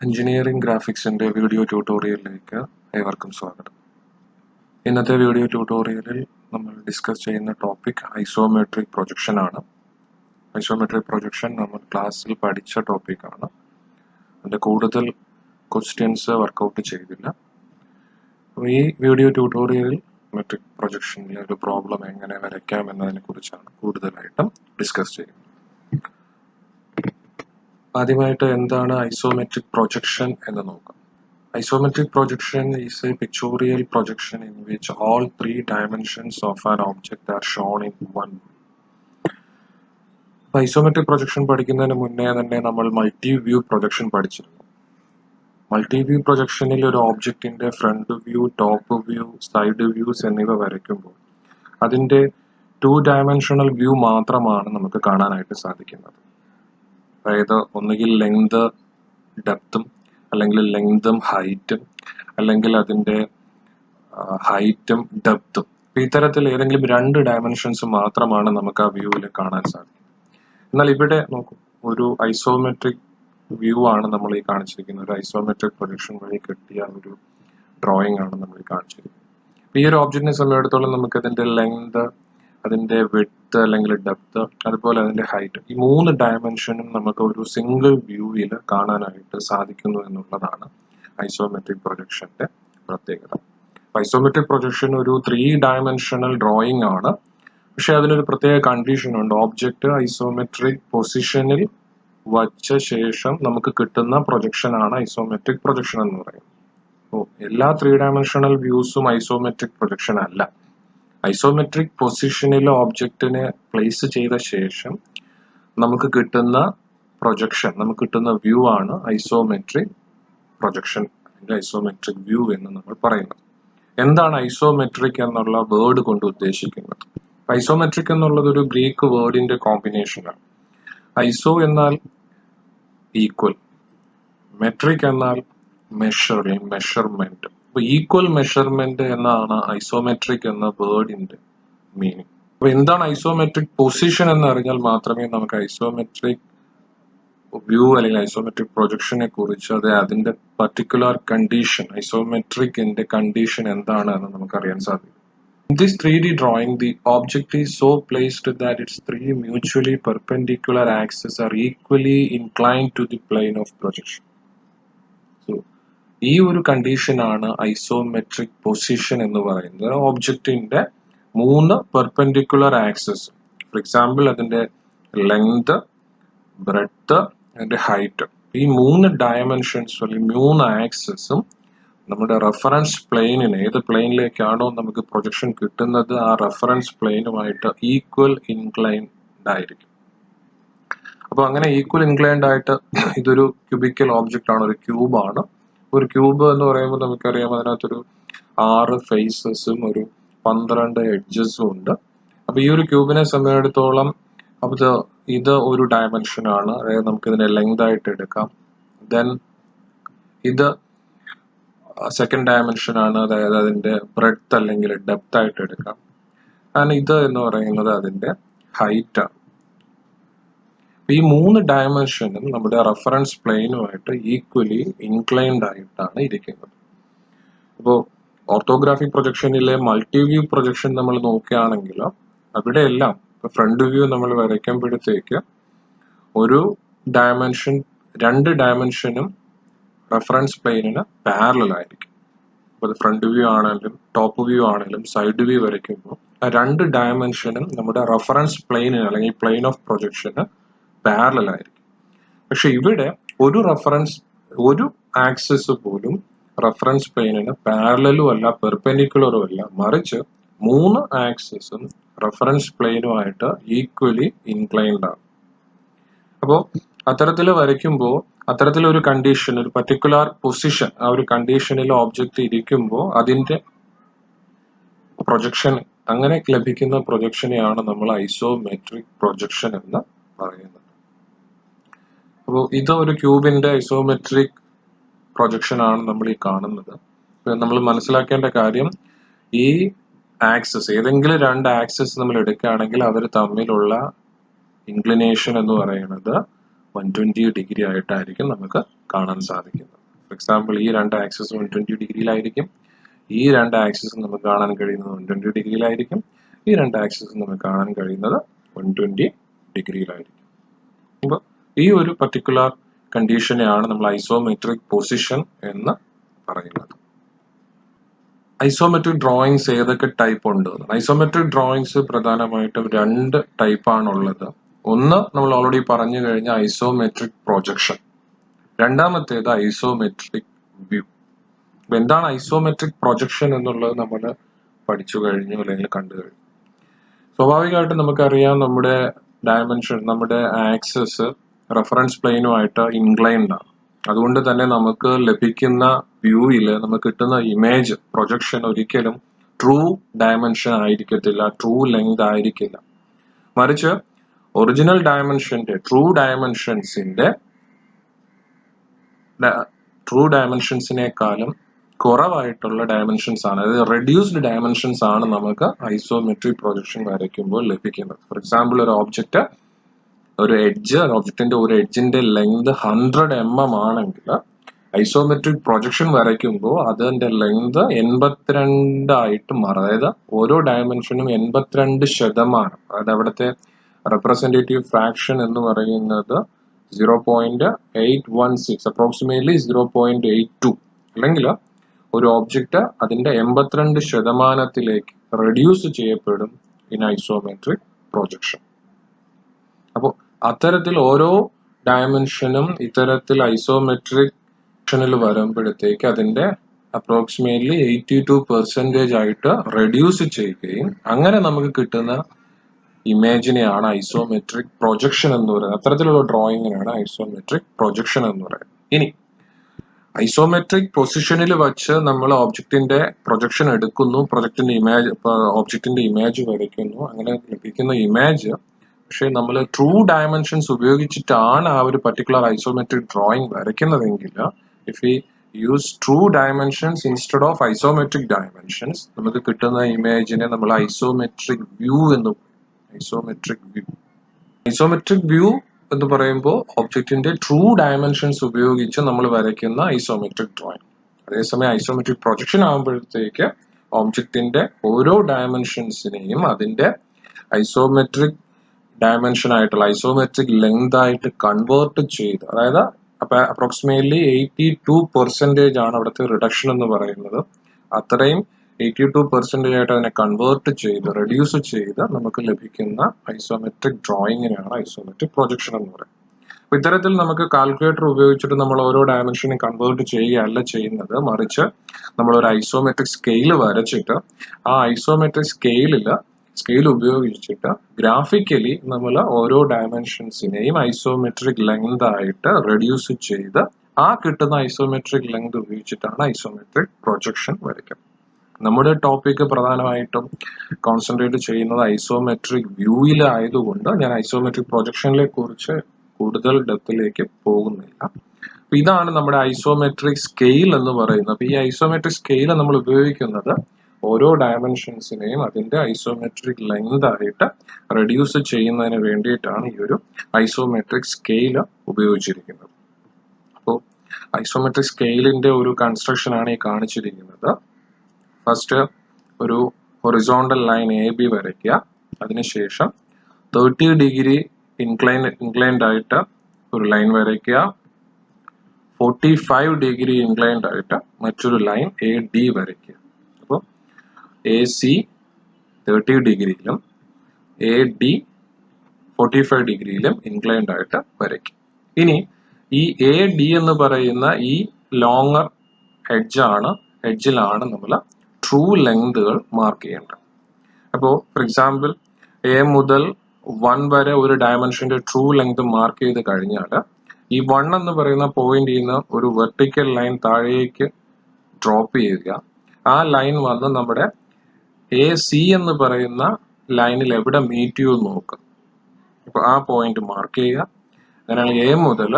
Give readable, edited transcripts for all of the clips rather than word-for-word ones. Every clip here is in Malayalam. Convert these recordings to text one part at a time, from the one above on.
എഞ്ചിനീയറിംഗ് ഗ്രാഫിക്സിന്റെ വീഡിയോ ട്യൂട്ടോറിയലിലേക്ക് ഏവർക്കും സ്വാഗതം. ഇന്നത്തെ വീഡിയോ ട്യൂട്ടോറിയലിൽ നമ്മൾ ഡിസ്കസ് ചെയ്യുന്ന ടോപ്പിക് ഐസോമെട്രിക് പ്രൊജക്ഷൻ ആണ്. ഐസോമെട്രിക് പ്രൊജക്ഷൻ നമ്മൾ ക്ലാസ്സിൽ പഠിച്ച ടോപ്പിക്കാണ്. അതിന്റെ കൂടുതൽ ക്വസ്റ്റ്യൻസ് വർക്കൗട്ട് ചെയ്തില്ല. അപ്പോൾ ഈ വീഡിയോ ട്യൂട്ടോറിയലിൽ മെട്രിക് പ്രൊജക്ഷനിലെ ഒരു പ്രോബ്ലം എങ്ങനെ വരയ്ക്കാം എന്നതിനെ കുറിച്ചാണ് കൂടുതലായിട്ടും ഡിസ്കസ് ചെയ്യുന്നത്. ആദ്യമായിട്ട് എന്താണ് ഐസോമെട്രിക് പ്രൊജക്ഷൻ എന്ന് നോക്കാം. Isometric projection is a pictorial projection in which all three dimensions of an object are shown in one. Isometric projection പഠിക്കുന്നതിന് മുന്നേ തന്നെ നമ്മൾ മൾട്ടി വ്യൂ പ്രൊജക്ഷൻ പഠിച്ചിരുന്നു. മൾട്ടി വ്യൂ പ്രൊജക്ഷനിൽ ഒരു ഓബ്ജക്റ്റിന്റെ front view, top view, side views എന്നിവ വരയ്ക്കുമ്പോൾ അതിന്റെ 2-dimensional വ്യൂ മാത്രമാണ് നമുക്ക് കാണാനായിട്ട് സാധിക്കുന്നത്. അതായത് ഒന്നുകിൽ ലെങ്ത്, ഡെപ്തും, അല്ലെങ്കിൽ ലെങ്തും ഹൈറ്റും, അല്ലെങ്കിൽ അതിന്റെ ഹൈറ്റും ഡെപ്തും, ഇത്തരത്തിൽ ഏതെങ്കിലും 2 ഡയമെൻഷൻസ് മാത്രമാണ് നമുക്ക് ആ വ്യൂവിൽ കാണാൻ സാധിക്കും. എന്നാൽ ഇവിടെ നോക്കൂ, ഒരു ഐസോമെട്രിക് വ്യൂ ആണ് നമ്മൾ ഈ കാണിച്ചിരിക്കുന്നത്. ഒരു ഐസോമെട്രിക് പ്രൊജക്ഷൻ വഴി കിട്ടിയ ഒരു ഡ്രോയിങ് ആണ് നമ്മൾ ഈ കാണിച്ചിരിക്കുന്നത്. ഈ ഒരു ഓബ്ജക്റ്റിനെ സംബന്ധിച്ചിടത്തോളം നമുക്ക് അതിന്റെ ലെങ്ത്, അതിന്റെ വിഡ്ത്ത് അല്ലെങ്കിൽ ഡെപ്ത്, അതുപോലെ അതിന്റെ ഹൈറ്റ്, ഈ 3 ഡയമെൻഷനും നമുക്ക് ഒരു സിംഗിൾ വ്യൂവിൽ കാണാനായിട്ട് സാധിക്കുന്നു എന്നുള്ളതാണ് ഐസോമെട്രിക് പ്രൊജക്ഷന്റെ പ്രത്യേകത. ഐസോമെട്രിക് പ്രൊജക്ഷൻ ഒരു 3-dimensional ഡ്രോയിങ് ആണ്. പക്ഷെ അതിനൊരു പ്രത്യേക കണ്ടീഷൻ ഉണ്ട്. ഓബ്ജക്റ്റ് ഐസോമെട്രിക് പൊസിഷനിൽ വച്ച ശേഷം നമുക്ക് കിട്ടുന്ന പ്രൊജക്ഷൻ ആണ് ഐസോമെട്രിക് പ്രൊജക്ഷൻ എന്ന് പറയുന്നത്. എല്ലാ 3-dimensional വ്യൂസും ഐസോമെട്രിക് പ്രൊജക്ഷൻ അല്ല. ഐസോമെട്രിക് പൊസിഷനിൽ ഓബ്ജക്റ്റിനെ പ്ലേസ് ചെയ്ത ശേഷം നമുക്ക് കിട്ടുന്ന പ്രൊജക്ഷൻ, നമുക്ക് കിട്ടുന്ന വ്യൂ ആണ് ഐസോമെട്രിക് പ്രൊജക്ഷൻ അല്ലെങ്കിൽ ഐസോമെട്രിക് വ്യൂ എന്ന് നമ്മൾ പറയുന്നത്. എന്താണ് ഐസോമെട്രിക് എന്നുള്ള വേർഡ് കൊണ്ട് ഉദ്ദേശിക്കുന്നത്? ഐസോമെട്രിക് എന്നുള്ളത് ഒരു ഗ്രീക്ക് വേർഡിന്റെ കോമ്പിനേഷനാണ്. ഐസോ എന്നാൽ ഈക്വൽ, മെട്രിക് എന്നാൽ മെഷർമെന്റ്. അപ്പൊ ഈക്വൽ മെഷർമെന്റ് എന്നാണ് ഐസോമെട്രിക് എന്ന വേർഡിന്റെ മീനിങ്. അപ്പൊ എന്താണ് ഐസോമെട്രിക് പൊസിഷൻ എന്ന് അറിഞ്ഞാൽ മാത്രമേ നമുക്ക് ഐസോമെട്രിക് വ്യൂ അല്ലെങ്കിൽ ഐസോമെട്രിക് പ്രൊജക്ഷനെ കുറിച്ച് അതിന്റെ പർട്ടിക്കുലർ കണ്ടീഷൻ, ഐസോമെട്രിക്കിന്റെ കണ്ടീഷൻ എന്താണ് എന്ന് നമുക്ക് അറിയാൻ സാധിക്കും. In this 3D drawing, the object is so placed that its 3 mutually perpendicular axes are equally inclined to the plane of projection. So, ഈ ഒരു കണ്ടീഷനാണ് ഐസോമെട്രിക് പൊസിഷൻ എന്ന് പറയുന്നത്. ഓബ്ജക്റ്റിന്റെ 3 പെർപെൻഡിക്കുലർ ആക്സസ്, ഫോർ എക്സാമ്പിൾ അതിന്റെ ലെങ്ത്, ബ്രെഡ്ത്ത്, അതിന്റെ ഹൈറ്റ്, ഈ 3 ഡയമെൻഷൻസ് അല്ലെങ്കിൽ 3 ആക്സസും നമ്മുടെ റെഫറൻസ് പ്ലെയിനിന്, ഏത് പ്ലെയിനിലേക്കാണോ നമുക്ക് പ്രൊജക്ഷൻ കിട്ടുന്നത് ആ റെഫറൻസ് പ്ലെയിനുമായിട്ട് ഈക്വൽ ഇൻക്ലൈൻഡ് ആയിരിക്കും. അപ്പൊ അങ്ങനെ ഈക്വൽ ഇൻക്ലൈൻഡ് ആയിട്ട്, ഇതൊരു ക്യൂബിക്കൽ ഓബ്ജക്റ്റ് ആണ്, ഒരു ക്യൂബാണ്. ഒരു ക്യൂബ് എന്ന് പറയുമ്പോൾ നമുക്കറിയാം അതിനകത്തൊരു 6 ഫേസസും ഒരു 12 എഡ്ജസും ഉണ്ട്. അപ്പൊ ഈ ഒരു ക്യൂബിനെ സംബന്ധിച്ചിടത്തോളം ഇത് ഒരു ഡയമെൻഷൻ ആണ്. അതായത് നമുക്ക് ഇതിനെ ലെങ്ത് ആയിട്ട് എടുക്കാം. ദെൻ ഇത് സെക്കൻഡ് ഡയമെൻഷൻ ആണ്, അതായത് അതിന്റെ ബ്രെഡ്ത്ത് അല്ലെങ്കിൽ ഡെപ്ത് ആയിട്ട് എടുക്കാം. ആൻഡ് ഇത് എന്ന് പറയുന്നത് അതിന്റെ ഹൈറ്റ് ആണ്. ഈ 3 ഡയമെൻഷനും നമ്മുടെ റെഫറൻസ് പ്ലെയിനുമായിട്ട് ഈക്വലി ഇൻക്ലൈൻഡ് ആയിട്ടാണ് ഇരിക്കുന്നത്. അപ്പോൾ ഓർത്തോഗ്രാഫിക് പ്രൊജക്ഷനിലെ മൾട്ടി വ്യൂ പ്രൊജക്ഷൻ നമ്മൾ നോക്കുകയാണെങ്കിൽ അവിടെയെല്ലാം ഫ്രണ്ട് വ്യൂ നമ്മൾ വരയ്ക്കുമ്പോഴത്തേക്ക് ഒരു ഡയമെൻഷൻ, 2 ഡയമെൻഷനും റെഫറൻസ് പ്ലെയിനിന് പാരലൽ ആയിരിക്കും. അപ്പോൾ ഫ്രണ്ട് വ്യൂ ആണെങ്കിലും ടോപ്പ് വ്യൂ ആണെങ്കിലും സൈഡ് വ്യൂ വരയ്ക്കുമ്പോൾ ആ 2 ഡയമെൻഷനും നമ്മുടെ റെഫറൻസ് പ്ലെയിനിന് അല്ലെങ്കിൽ പ്ലെയിൻ ഓഫ് പ്രൊജക്ഷന് പാരലൽ ആയിരിക്കും. പക്ഷെ ഇവിടെ ഒരു ആക്സിസ് പോലും റെഫറൻസ് പ്ലെയിനിന് പാരലലും അല്ല പെർപെൻഡിക്കുലറും അല്ല, മറിച്ച് 3 ആക്സിസും റെഫറൻസ് പ്ലെയിനുമായിട്ട് ഈക്വലി ഇൻക്ലൈൻഡ് ആണ്. അപ്പോൾ അത്തരത്തിൽ വരയ്ക്കുമ്പോൾ അത്തരത്തിലൊരു കണ്ടീഷൻ, ഒരു പർട്ടിക്കുലർ പൊസിഷൻ, ആ ഒരു കണ്ടീഷനിൽ ഓബ്ജക്റ്റ് ഇരിക്കുമ്പോൾ അതിന്റെ പ്രൊജക്ഷൻ, അങ്ങനെ ലഭിക്കുന്ന പ്രൊജക്ഷനെയാണ് നമ്മൾ ഐസോമെട്രിക് പ്രൊജക്ഷൻ എന്ന് പറയുന്നത്. അപ്പോൾ ഇത് ഒരു ക്യൂബിന്റെ ഐസോമെട്രിക് പ്രൊജക്ഷൻ ആണ് നമ്മൾ ഈ കാണുന്നത്. നമ്മൾ മനസ്സിലാക്കേണ്ട കാര്യം, ഈ ആക്സസ്, ഏതെങ്കിലും 2 ആക്സസ് നമ്മൾ എടുക്കുകയാണെങ്കിൽ അവർ തമ്മിലുള്ള ഇൻക്ലിനേഷൻ എന്ന് പറയുന്നത് 120 ഡിഗ്രി ആയിട്ടായിരിക്കും നമുക്ക് കാണാൻ സാധിക്കുന്നത്. ഫോർ എക്സാമ്പിൾ ഈ രണ്ട് ആക്സിസ് 120 ഡിഗ്രിയിലായിരിക്കും, ഈ രണ്ട് ആക്സിസ് നമുക്ക് കാണാൻ കഴിയുന്നത് 120 ഡിഗ്രിയിലായിരിക്കും, ഈ രണ്ട് ആക്സിസ് നമുക്ക് കാണാൻ കഴിയുന്നത് 120 ഡിഗ്രിയിലായിരിക്കും. അപ്പോൾ ഈ ഒരു പർട്ടിക്കുലർ കണ്ടീഷനെയാണ് നമ്മൾ ഐസോമെട്രിക് പൊസിഷൻ എന്ന് പറയുന്നത്. ഐസോമെട്രിക് ഡ്രോയിങ്സ് ഏതൊക്കെ ടൈപ്പ് ഉണ്ട്? ഐസോമെട്രിക് ഡ്രോയിങ്സ് പ്രധാനമായിട്ടും രണ്ട് ടൈപ്പാണുള്ളത്. ഒന്ന് നമ്മൾ ഓൾറെഡി പറഞ്ഞു കഴിഞ്ഞ ഐസോമെട്രിക് പ്രൊജക്ഷൻ, രണ്ടാമത്തേത് ഐസോമെട്രിക് വ്യൂ. എന്താണ് ഐസോമെട്രിക് പ്രൊജക്ഷൻ എന്നുള്ളത് നമ്മൾ പഠിച്ചു കഴിഞ്ഞു അല്ലെങ്കിൽ കണ്ടു കഴിഞ്ഞു. സ്വാഭാവികമായിട്ടും നമുക്കറിയാം നമ്മുടെ ഡയമെൻഷൻ, നമ്മുടെ ആക്സസ് റെഫറൻസ് പ്ലെയിനുമായിട്ട് ഇൻക്ലൈൻഡ് ആണ്. അതുകൊണ്ട് തന്നെ നമുക്ക് ലഭിക്കുന്ന വ്യൂയിൽ നമുക്ക് കിട്ടുന്ന ഇമേജ് പ്രൊജക്ഷൻ ഒരിക്കലും ട്രൂ ഡയമെൻഷൻ ആയിരിക്കത്തില്ല, ട്രൂ ലെങ്ത് ആയിരിക്കില്ല. മറിച്ച് ഒറിജിനൽ ഡയമെൻഷന്റെ ട്രൂ ഡയമെൻഷൻസിനേക്കാളും കുറവായിട്ടുള്ള ഡയമെൻഷൻസ് ആണ്, അതായത് റെഡ്യൂസ്ഡ് ഡയമെൻഷൻസ് ആണ് നമുക്ക് ഐസോമെട്രിക് പ്രൊജക്ഷൻ വരയ്ക്കുമ്പോൾ ലഭിക്കുന്നത്. ഫോർ എക്സാമ്പിൾ ഒരു ഓബ്ജക്റ്റ്, ഒരു ഒബ്ജക്റ്റിന്റെ ഒരു എഡ്ജിന്റെ ലെങ്ത് 100 mm ആണെങ്കിൽ ഐസോമെട്രിക് പ്രൊജക്ഷൻ വരയ്ക്കുമ്പോൾ അതിന്റെ ലെങ്ത് 82 ആയിട്ട് മാറും. അതായത് ഓരോ ഡയമെൻഷനും 82%. അതായത് അവിടുത്തെ റെപ്രസെന്റേറ്റീവ് ഫ്രാക്ഷൻ എന്ന് പറയുന്നത് 0.816, അപ്രോക്സിമേറ്റ്ലി 0.82. അല്ലെങ്കിൽ ഒരു ഓബ്ജക്റ്റ് അതിന്റെ 82% റെഡ്യൂസ് ചെയ്യപ്പെടും ഇൻ ഐസോമെട്രിക് പ്രൊജക്ഷൻ. അപ്പോൾ അത്തരത്തിൽ ഓരോ ഡയമെൻഷനും ഇത്തരത്തിൽ ഐസോമെട്രിക് പ്രൊജക്ഷനിൽ വരുമ്പോഴത്തേക്ക് അതിന്റെ അപ്രോക്സിമേറ്റ്ലി 82% ആയിട്ട് റെഡ്യൂസ് ചെയ്യുകയും അങ്ങനെ നമുക്ക് കിട്ടുന്ന ഇമേജിനെയാണ് ഐസോമെട്രിക് പ്രൊജക്ഷൻ എന്ന് പറയുന്നത്. അത്തരത്തിലുള്ള ഡ്രോയിങ്ങിനാണ് ഐസോമെട്രിക് പ്രൊജക്ഷൻ എന്ന് പറയുന്നത്. ഇനി ഐസോമെട്രിക് പൊസിഷനിൽ വച്ച് നമ്മൾ ഓബ്ജക്റ്റിന്റെ പ്രൊജക്ഷൻ എടുക്കുന്നു, ഓബ്ജക്റ്റിന്റെ ഇമേജ് വരയ്ക്കുന്നു, അങ്ങനെ ലഭിക്കുന്ന ഇമേജ് പക്ഷെ നമ്മൾ ട്രൂ ഡയമെൻഷൻസ് ഉപയോഗിച്ചിട്ടാണ് ആ ഒരു പർട്ടിക്കുലർ ഐസോമെട്രിക് ഡ്രോയിങ് വരയ്ക്കുന്നതെങ്കിൽ, if we use true dimensions instead of isometric dimensions, നമുക്ക് കിട്ടുന്ന ഇമേജിനെ നമ്മൾ ഐസോമെട്രിക് വ്യൂ എന്ന് പറയും. ഐസോമെട്രിക് വ്യൂ എന്ന് പറയുമ്പോൾ ഒബ്ജക്റ്റിന്റെ ട്രൂ ഡയമെൻഷൻസ് ഉപയോഗിച്ച് നമ്മൾ വരയ്ക്കുന്ന ഐസോമെട്രിക് ഡ്രോയിങ്. അതേസമയം ഐസോമെട്രിക് പ്രൊജക്ഷൻ ആകുമ്പോഴത്തേക്ക് ഒബ്ജക്റ്റിന്റെ ഓരോ ഡയമെൻഷൻസിനെയും അതിന്റെ ഐസോമെട്രിക് ഡയമെൻഷൻ ആയിട്ടുള്ള ഐസോമെട്രിക് ലെങ്ത് ആയിട്ട് കൺവേർട്ട് ചെയ്ത്, അതായത് അപ്രോക്സിമേറ്റ്ലി 82% ആണ് അവിടുത്തെ റിഡക്ഷൻ എന്ന് പറയുന്നത്. അത്രയും 82% ആയിട്ട് അതിനെ കൺവേർട്ട് ചെയ്ത് റെഡ്യൂസ് ചെയ്ത് നമുക്ക് ലഭിക്കുന്ന ഐസോമെട്രിക് ഡ്രോയിങ്ങിനാണ് ഐസോമെട്രിക് പ്രൊജക്ഷൻ എന്ന് പറയുന്നത്. അപ്പൊ ഇത്തരത്തിൽ നമുക്ക് കാൽക്കുലേറ്റർ ഉപയോഗിച്ചിട്ട് നമ്മൾ ഓരോ ഡയമെൻഷനെ കൺവേർട്ട് ചെയ്യുകയല്ല ചെയ്യുന്നത്, മറിച്ച് നമ്മൾ ഒരു ഐസോമെട്രിക് സ്കെയിൽ വരച്ചിട്ട് ആ ഐസോമെട്രിക് സ്കെയിൽ ഉപയോഗിച്ചിട്ട് ഗ്രാഫിക്കലി നമ്മൾ ഓരോ ഡയമെൻഷൻസിനെയും ഐസോമെട്രിക് ലെങ്ത് ആയിട്ട് റെഡ്യൂസ് ചെയ്ത് ആ കിട്ടുന്ന ഐസോമെട്രിക് ലെങ്ത് ഉപയോഗിച്ചിട്ടാണ് ഐസോമെട്രിക് പ്രൊജക്ഷൻ വരയ്ക്കുന്നത്. നമ്മുടെ ടോപ്പിക് പ്രധാനമായിട്ടും കോൺസെൻട്രേറ്റ് ചെയ്യുന്നത് ഐസോമെട്രിക് വ്യൂയിലായതുകൊണ്ട് ഞാൻ ഐസോമെട്രിക് പ്രൊജക്ഷനെ കുറിച്ച് കൂടുതൽ ഡെപ്തിലേക്ക് പോകുന്നില്ല. ഇതാണ് നമ്മുടെ ഐസോമെട്രിക് സ്കെയിൽ എന്ന് പറയുന്നത്. അപ്പൊ ഈ ഐസോമെട്രിക് സ്കെയിൽ നമ്മൾ ഉപയോഗിക്കുന്നത് ഓരോ ഡയമെൻഷൻസിനെയും അതിന്റെ ഐസോമെട്രിക് ലെങ്ത് ആയിട്ട് റെഡ്യൂസ് ചെയ്യുന്നതിന് വേണ്ടിയിട്ടാണ് ഈ ഒരു ഐസോമെട്രിക് സ്കെയിൽ ഉപയോഗിച്ചിരിക്കുന്നത്. അപ്പോൾ ഐസോമെട്രിക് സ്കെയിലിന്റെ ഒരു കൺസ്ട്രക്ഷൻ ആണ് ഈ കാണിച്ചിരിക്കുന്നത്. ഫസ്റ്റ് ഒരു ഹൊറിസോണ്ടൽ ലൈൻ AB വരയ്ക്കുക, അതിനുശേഷം 30 ഡിഗ്രി ഇൻക്ലൈൻഡ് ആയിട്ട് ഒരു ലൈൻ വരയ്ക്കുക, 45 ഡിഗ്രി ഇൻക്ലൈൻഡ് ആയിട്ട് മറ്റൊരു ലൈൻ AD വരയ്ക്കുക. അപ്പോൾ AC 30 ഡിഗ്രിയിലും AD 45 ഡിഗ്രിയിലും ഇൻക്ലൈൻഡ് ആയിട്ട് വരയ്ക്കും. ഇനി ഈ AD എന്ന് പറയുന്ന ഈ ലോങ്ങർ എഡ്ജിലാണ് നമ്മൾ ട്രൂ ലെങ്തുകൾ മാർക്ക് ചെയ്യേണ്ടത്. അപ്പോൾ ഫോർ എക്സാമ്പിൾ A മുതൽ 1 വരെ ഒരു ഡയമെൻഷന്റെ ട്രൂ ലെങ്ത് മാർക്ക് ചെയ്ത് കഴിഞ്ഞാൽ ഈ 1 എന്ന് പറയുന്ന പോയിന്റിൽ നിന്ന് ഒരു വെർട്ടിക്കൽ ലൈൻ താഴേക്ക് ഡ്രോപ്പ് ചെയ്യുക. ആ ലൈൻ വന്ന് നമ്മുടെ AC എന്ന് പറയുന്ന ലൈനിൽ എവിടെ മീറ്റ് ചെയ്യുമെന്ന് നോക്കുക. ഇപ്പൊ ആ പോയിന്റ് മാർക്ക് ചെയ്യുക. അതിനാൽ A മുതൽ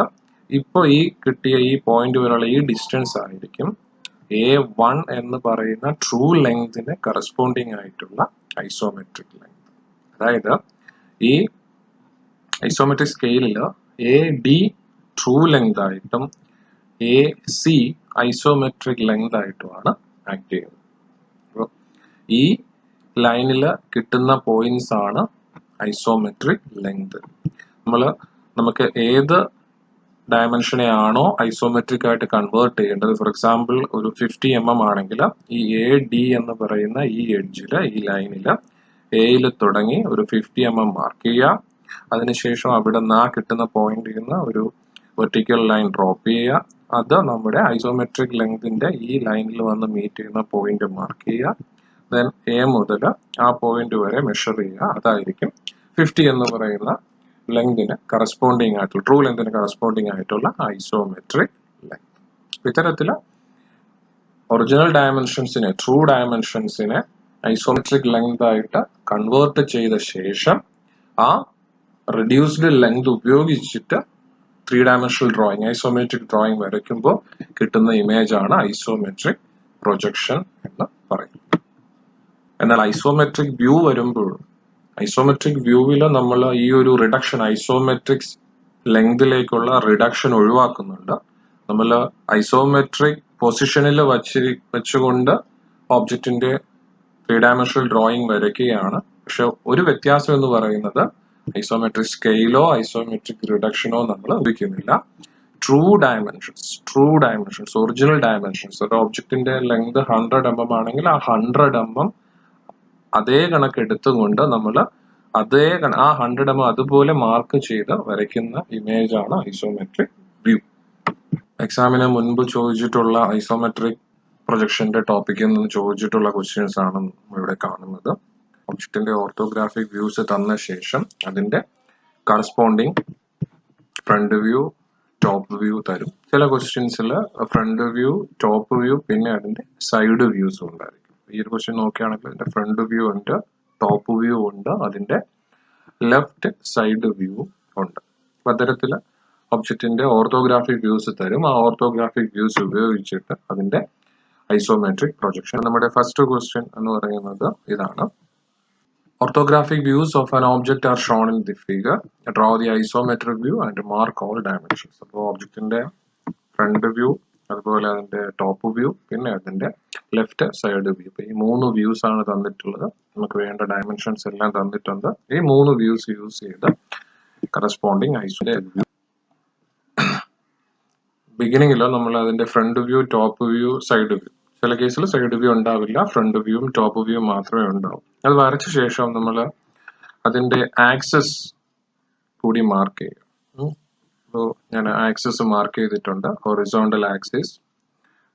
ഇപ്പൊ ഈ കിട്ടിയ ഈ പോയിന്റ് വരെയുള്ള ഈ ഡിസ്റ്റൻസ് ആയിരിക്കും A1 എന്ന് പറയുന്ന ട്രൂ ലെങ്തിന് കറസ്പോണ്ടിങ് ആയിട്ടുള്ള ഐസോമെട്രിക് ലെങ്ത്. അതായത് ഈ ഐസോമെട്രിക് സ്കെയിലിൽ എ ഡി ട്രൂ ലെങ്ത് ആയിട്ടും എ സി ഐസോമെട്രിക് ലെങ്ത് ആയിട്ടുമാണ് ആക്ട് ചെയ്യുന്നത്. അപ്പോൾ ഈ ലൈനിൽ കിട്ടുന്ന പോയിന്റ്സ് ആണ് ഐസോമെട്രിക് ലെങ്ത്. നമുക്ക് ഏത് ഡയമെൻഷനെ ആണോ ഐസോമെട്രിക് ആയിട്ട് കൺവേർട്ട് ചെയ്യേണ്ടത്, ഫോർ എക്സാമ്പിൾ ഒരു 50 mm ആണെങ്കിൽ ഈ എ ഡി എന്ന് പറയുന്ന ഈ എഡ്ജില്, ഈ ലൈനില് എയിൽ തുടങ്ങി ഒരു 50 mm മാർക്ക് ചെയ്യുക. അതിനുശേഷം അവിടെ നിന്ന് ആ കിട്ടുന്ന പോയിന്റിൽ നിന്ന് ഒരു വെർട്ടിക്കൽ ലൈൻ ഡ്രോപ്പ് ചെയ്യുക. അത് നമ്മുടെ ഐസോമെട്രിക് ലെങ്തിന്റെ ഈ ലൈനിൽ വന്ന് മീറ്റ് ചെയ്യുന്ന പോയിന്റ് മാർക്ക് ചെയ്യുക. ദെൻ എ മുതൽ ആ പോയിന്റ് വരെ മെഷർ ചെയ്യുക. അതായിരിക്കും 50 എന്ന് പറയുന്ന ലെങ്തിന് കറസ്പോണ്ടിങ് ആയിട്ടുള്ള, ട്രൂ ലെങ്തിന് കറസ്പോണ്ടിങ് ആയിട്ടുള്ള ഐസോമെട്രിക് ലെങ്ത്. ഇത്തരത്തില് ഒറിജിനൽ ഡയമെൻഷൻസിനെ, ട്രൂ ഡയമെൻഷൻസിനെ ഐസോമെട്രിക് ലെങ്ത് ആയിട്ട് കൺവേർട്ട് ചെയ്ത ശേഷം ആ റെഡ്യൂസ്ഡ് ലെങ്ത് ഉപയോഗിച്ചിട്ട് 3-dimensional ഡ്രോയിങ്, ഐസോമെട്രിക് ഡ്രോയിങ് വരയ്ക്കുമ്പോൾ കിട്ടുന്ന ഇമേജ് ആണ് ഐസോമെട്രിക് പ്രൊജക്ഷൻ എന്ന് പറയുന്നത്. എന്നാൽ ഐസോമെട്രിക് വ്യൂ വരുമ്പോൾ, ഐസോമെട്രിക് വ്യൂവിൽ നമ്മൾ ഈ ഒരു റിഡക്ഷൻ, ഐസോമെട്രിക് ലെങ്തിലേക്കുള്ള റിഡക്ഷൻ ഒഴിവാക്കുന്നുണ്ട്. നമ്മൾ ഐസോമെട്രിക് പൊസിഷനിൽ വെച്ചുകൊണ്ട് ഒബ്ജക്റ്റിന്റെ 3-dimensional ഡ്രോയിങ് വരയ്ക്കുകയാണ്. പക്ഷെ ഒരു വ്യത്യാസം എന്ന് പറയുന്നത് ഐസോമെട്രിക് സ്കെയിലോ ഐസോമെട്രിക് റിഡക്ഷനോ നമ്മൾ ഉപയോഗിക്കുന്നില്ല. ട്രൂ ഡയമെൻഷൻസ്, ഒറിജിനൽ ഡയമെൻഷൻസ്, ഒരു ഒബ്ജക്റ്റിന്റെ ലെങ്ത് 100 mm ആണെങ്കിൽ ആ 100 mm അതേ കണക്ക് എടുത്തുകൊണ്ട് നമ്മൾ ആ 100 mm അതുപോലെ മാർക്ക് ചെയ്ത് വരയ്ക്കുന്ന ഇമേജ് ആണ് ഐസോമെട്രിക് വ്യൂ. എക്സാമിന് മുൻപ് ചോദിച്ചിട്ടുള്ള ഐസോമെട്രിക് പ്രൊജക്ഷന്റെ ടോപ്പിക്കിൽ നിന്ന് ചോദിച്ചിട്ടുള്ള ക്വസ്റ്റ്യൻസ് ആണ് ഇവിടെ കാണുന്നത്. ഒബ്ജക്റ്റിന്റെ ഓർത്തോഗ്രാഫിക് വ്യൂസ് തന്ന ശേഷം അതിന്റെ corresponding front view, top view തരും. ചില ക്വസ്റ്റ്യൻസിൽ ഫ്രണ്ട് വ്യൂ, ടോപ്പ് വ്യൂ, പിന്നെ അതിന്റെ സൈഡ് വ്യൂസും ഉണ്ടായിരിക്കും. ഈ ഒരു ക്വസ്റ്റ്യൻ നോക്കുകയാണെങ്കിൽ അതിന്റെ ഫ്രണ്ട് വ്യൂ ഉണ്ട്, ടോപ്പ് വ്യൂ ഉണ്ട്, അതിന്റെ ലെഫ്റ്റ് സൈഡ് വ്യൂ ഉണ്ട്. അപ്പൊ അത്തരത്തില് ഒബ്ജക്റ്റിന്റെ ഓർത്തോഗ്രാഫിക് വ്യൂസ് തരും. ആ ഓർത്തോഗ്രാഫിക് വ്യൂസ് ഉപയോഗിച്ചിട്ട് അതിന്റെ ഐസോമെട്രിക് പ്രൊജക്ഷൻ. നമ്മുടെ ഫസ്റ്റ് ക്വസ്റ്റ്യൻ എന്ന് പറയുന്നത് ഇതാണ്. Orthographic views of an object are shown in the figure. Draw the isometric view and mark all dimensions. അപ്പോൾ ഒബ്ജക്റ്റിന്റെ ഫ്രണ്ട് വ്യൂ, അതുപോലെ അതിന്റെ ടോപ്പ് വ്യൂ, പിന്നെ അതിന്റെ ലെഫ്റ്റ് സൈഡ് വ്യൂ. ഈ 3 വ്യൂസ് ആണ് തന്നിട്ടുള്ളത്. നമുക്ക് വേണ്ട ഡയമെൻഷൻസ് എല്ലാം തന്നിട്ടുണ്ട്. ഈ 3 വ്യൂസ് യൂസ് ചെയ്ത് കറസ്പോണ്ടിങ് ഐസോമെട്രിക് വ്യൂ. ബിഗിനിങ്ങിലോ നമ്മൾ അതിന്റെ front view, top view, side view, ചില കേസിൽ സൈഡ് വ്യൂ ഉണ്ടാവില്ല, ഫ്രണ്ട് വ്യൂവും ടോപ്പ് വ്യൂ മാത്രമേ ഉണ്ടാവും. അത് വരച്ച ശേഷം നമ്മൾ അതിന്റെ ആക്സസ് കൂടി മാർക്ക് ചെയ്യും. അപ്പോൾ ഞാൻ ആക്സസ് മാർക്ക് ചെയ്തിട്ടുണ്ട്. ഹൊറിസോണ്ടൽ ആക്സിസ്,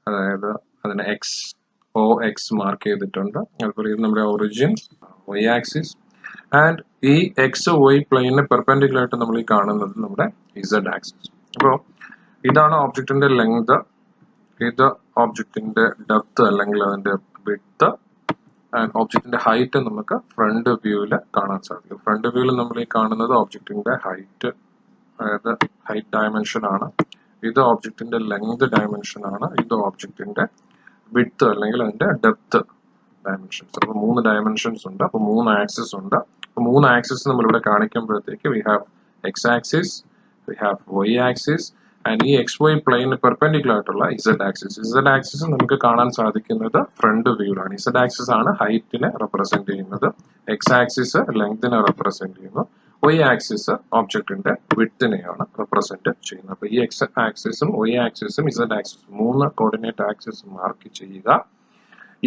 അതായത് അതിന് OX മാർക്ക് ചെയ്തിട്ടുണ്ട്. അതുപോലെ ഇത് നമ്മുടെ ഒറിജിൻ Y ആക്സിസ്, ആൻഡ് ഈ XY പ്ലെയിനിന് പെർപെൻഡിക്കുലർ ആയിട്ട് നമ്മൾ ഈ കാണുന്നത് നമ്മുടെ Z ആക്സിസ്. അപ്പോൾ ഇതാണ് ഒബ്ജക്റ്റിന്റെ ലെങ്ത്, ഇത് ഒബ്ജക്റ്റിന്റെ ഡെപ്ത് അല്ലെങ്കിൽ അതിന്റെ വിഡ്ത്ത്, ആൻഡ് ഒബ്ജക്റ്റിന്റെ ഹൈറ്റ് നമുക്ക് ഫ്രണ്ട് വ്യൂവില് കാണാൻ സാധിക്കും. ഫ്രണ്ട് വ്യൂവിൽ നമ്മൾ ഈ കാണുന്നത് ഒബ്ജക്റ്റിന്റെ ഹൈറ്റ്, അതായത് ഹൈറ്റ് ഡയമെൻഷൻ ആണ്. ഇത് ഒബ്ജക്റ്റിന്റെ ലെങ്ത് ഡയമെൻഷൻ ആണ്. ഇത് ഒബ്ജക്റ്റിന്റെ വിഡ്ത്ത് അല്ലെങ്കിൽ അതിന്റെ ഡെപ്ത് ഡയമെൻഷൻസ്. അപ്പൊ 3 ഡയമെൻഷൻസ് ഉണ്ട്. അപ്പൊ 3 ആക്സിസ് ഉണ്ട്. അപ്പൊ 3 ആക്സിസ് നമ്മൾ ഇവിടെ കാണിക്കുമ്പോഴത്തേക്ക് we have X axis, we have Y axis, and ഈ XY പ്ലെയിന് പെർപെൻഡിക്കുലർ ആയിട്ടുള്ള Z ആക്സിസ്. Z ആക്സിസ് നമുക്ക് കാണാൻ സാധിക്കുന്നത് ഫ്രണ്ട് വ്യൂയിലാണ്. Z ആക്സിസ് ആണ് ഹൈറ്റിനെ റെപ്രസെന്റ് ചെയ്യുന്നത്, X ആക്സിസ് ലെങ്തിനെ റെപ്രസെന്റ് ചെയ്യുന്നു, Y ആക്സിസ് ഒബ്ജക്റ്റിന്റെ വിഡ്ത്തിനെയാണ് റെപ്രസെന്റ് ചെയ്യുന്നത്. അപ്പൊ ഈ X ആക്സിസും Y ആക്സിസും Z ആക്സിസും 3 കോർഡിനേറ്റ് ആക്സിസ് മാർക്ക് ചെയ്യുക.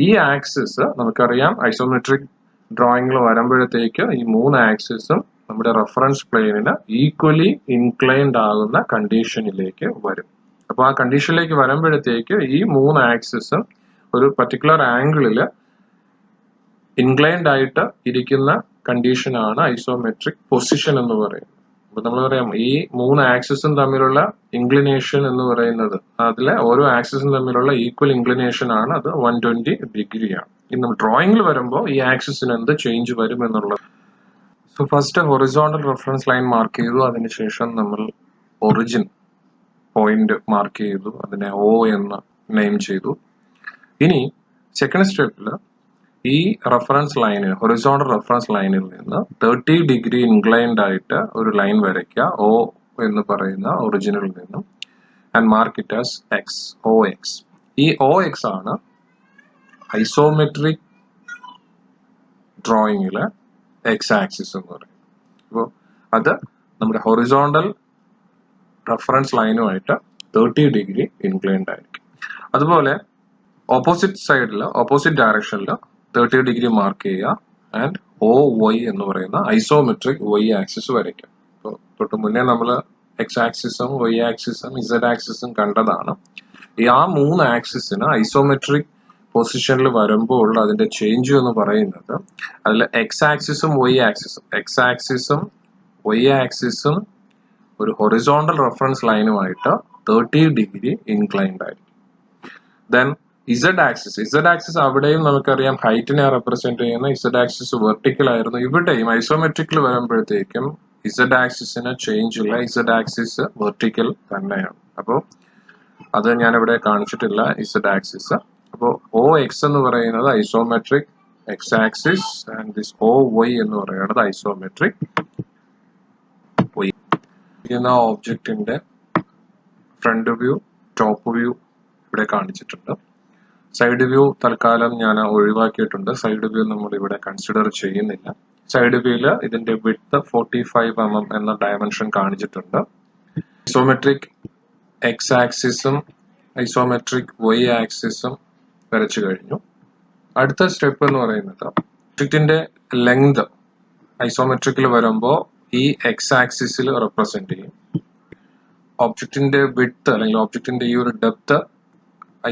ഈ ആക്സിസ് നമുക്കറിയാം ഐസോമെട്രിക് ഡ്രോയിങ്ങിൽ വരുമ്പോഴത്തേക്ക് ഈ 3 ആക്സിസും നമ്മുടെ റെഫറൻസ് പ്ലെയിനിന് ഈക്വലി ഇൻക്ലൈൻഡ് ആകുന്ന കണ്ടീഷനിലേക്ക് വരും. അപ്പൊ ആ കണ്ടീഷനിലേക്ക് വരുമ്പോഴത്തേക്ക് ഈ 3 ആക്സിസും ഒരു പർട്ടിക്കുലർ ആംഗിളില് ഇൻക്ലൈൻഡ് ആയിട്ട് ഇരിക്കുന്ന കണ്ടീഷനാണ് ഐസോമെട്രിക് പൊസിഷൻ എന്ന് പറയുന്നത്. അപ്പൊ നമ്മൾ പറയാം ഈ 3 ആക്സിസും തമ്മിലുള്ള ഇൻക്ലിനേഷൻ എന്ന് പറയുന്നത്, അതിലെ ഓരോ ആക്സിസും തമ്മിലുള്ള ഈക്വൽ ഇൻക്ലിനേഷൻ ആണ്, അത് 120 ഡിഗ്രിയാണ്. ഇന്ന് ഡ്രോയിങ്ങിൽ വരുമ്പോൾ ഈ ആക്സിസിന് എന്ത് ചേഞ്ച് വരും എന്നുള്ളത്. So first horizontal reference line mark ചെയ്തു, അതിനുശേഷം നമ്മൾ ഒറിജിൻ പോയിന്റ് മാർക്ക് ചെയ്തു, അതിനെ O എന്ന് നെയിം ചെയ്തു. ഇനി സെക്കൻഡ് സ്റ്റെപ്പിൽ ഈ റെഫറൻസ് ലൈനിൽ, ഹൊറിസോണ്ടൽ റെഫറൻസ് ലൈനിൽ നിന്ന് 30 ഡിഗ്രി ഇൻക്ലൈൻഡ് ആയിട്ട് ഒരു ലൈൻ വരയ്ക്കുക. O എന്ന് പറയുന്ന ഒറിജിനിൽ നിന്നും and mark it as x, OX. ഈ OX ആണ് ഐസോമെട്രിക് ഡ്രോയിങ്ങിലെ എക്സ് ആക്സിസ് എന്ന് പറയും. അപ്പോൾ അത് നമ്മുടെ ഹൊറിസോണ്ടൽ റെഫറൻസ് ലൈനുമായിട്ട് 30 ഡിഗ്രി ഇൻക്ലൈൻഡ് ആയിരിക്കും. അതുപോലെ ഓപ്പോസിറ്റ് സൈഡിൽ ഓപ്പോസിറ്റ് ഡയറക്ഷനിൽ 30 ഡിഗ്രി മാർക്ക് ചെയ്യുക ആൻഡ് OY എന്ന് പറയുന്ന ഐസോമെട്രിക് Y ആക്സിസ് വരയ്ക്കുക. അപ്പോൾ തൊട്ട് മുന്നേ നമ്മൾ എക്സ് ആക്സിസും Y ആക്സിസും Z ആക്സിസും കണ്ടതാണ്. ആ 3 ആക്സിസിന് ഐസോമെട്രിക് പൊസിഷനിൽ വരുമ്പോൾ അതിന്റെ ചേഞ്ച് എന്ന് പറയുന്നത് അതിൽ എക്സ് ആക്സിസും എക്സ് ആക്സിസും Y ആക്സിസും ഒരു ഹൊറിസോണ്ടൽ റെഫറൻസ് ലൈനുമായിട്ട് 30 ഡിഗ്രി ഇൻക്ലൈൻഡ് ആയിരിക്കും. ദെൻ ഇസഡ് ആക്സിസ് അവിടെയും നമുക്കറിയാം ഹൈറ്റിനെ റെപ്രസെന്റ് ചെയ്യുന്ന ഇസഡ് ആക്സിസ് വെർട്ടിക്കൽ ആയിരുന്നു. ഇവിടെയും ഐസോമെട്രിക്കിൽ വരുമ്പോഴത്തേക്കും ഇസഡ് ആക്സിസിന് ചേഞ്ച് ഇല്ല, ഇസഡ് ആക്സിസ് വെർട്ടിക്കൽ തന്നെയാണ്. അപ്പോൾ അത് ഞാൻ ഇവിടെ കാണിച്ചിട്ടില്ല ഇസഡ് ആക്സിസ്. അപ്പോൾ OX എന്ന് പറയുന്നത് isometric X axis and this OY എന്ന് പറയുന്നത് ഐസോമെട്രിക് Y. ഇരിക്കുന്ന ഓബ്ജക്റ്റിന്റെ ഫ്രണ്ട് വ്യൂ, ടോപ്പ് വ്യൂ ഇവിടെ കാണിച്ചിട്ടുണ്ട്. സൈഡ് വ്യൂ തൽക്കാലം ഞാൻ ഒഴിവാക്കിയിട്ടുണ്ട്. സൈഡ് വ്യൂ നമ്മൾ ഇവിടെ കൺസിഡർ ചെയ്യുന്നില്ല. സൈഡ് വ്യൂല് ഇതിന്റെ വിഡ്ത്ത് 45 mm എന്ന ഡയമെൻഷൻ കാണിച്ചിട്ടുണ്ട്. ഐസോമെട്രിക് എക്സ് ആക്സിസും ഐസോമെട്രിക് Y ആക്സിസും വരച്ചു കഴിഞ്ഞു. അടുത്ത സ്റ്റെപ്പ് എന്ന് പറയുന്നത് ഒബ്ജക്റ്റിന്റെ ലെങ്ത് ഐസോമെട്രിക്കിൽ വരുമ്പോൾ ഈ എക്സ് ആക്സിസിൽ റെപ്രസെന്റ് ചെയ്യും. ഒബ്ജക്റ്റിന്റെ വിഡ്ത്ത് അല്ലെങ്കിൽ ഒബ്ജക്റ്റിന്റെ ഈ ഒരു ഡെപ്ത്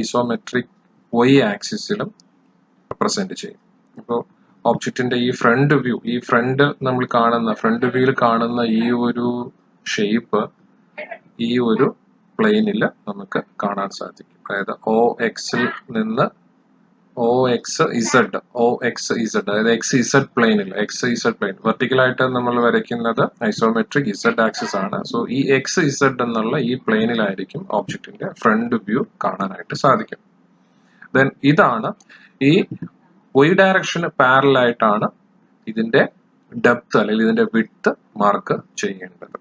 ഐസോമെട്രിക് Y ആക്സിസിലും റെപ്രസെന്റ് ചെയ്യും. ഇപ്പോൾ ഒബ്ജക്റ്റിന്റെ ഈ ഫ്രണ്ട് വ്യൂ, ഈ ഫ്രണ്ട് വ്യൂവിൽ കാണുന്ന ഈ ഒരു ഷേപ്പ് ഈ ഒരു പ്ലെയിനിൽ നമുക്ക് കാണാൻ സാധിക്കും. അതായത് OXൽ നിന്ന് OXZ അതായത് XZ പ്ലെയിൻ വെർട്ടിക്കലായിട്ട് നമ്മൾ വരയ്ക്കുന്നത് ഐസോമെട്രിക് Z ആക്സിസ് ആണ്. സോ ഈ XZ എന്നുള്ള ഈ പ്ലെയിനിലായിരിക്കും ഒബ്ജക്റ്റിന്റെ ഫ്രണ്ട് വ്യൂ കാണാനായിട്ട് സാധിക്കും. ദെൻ ഇതാണ് ഈ Y ഡയറക്ഷന് പാരലൽ ആയിട്ടാണ് ഇതിന്റെ ഡെപ്ത് അല്ലെങ്കിൽ ഇതിന്റെ വിഡ്ത്ത് മാർക്ക് ചെയ്യേണ്ടത്.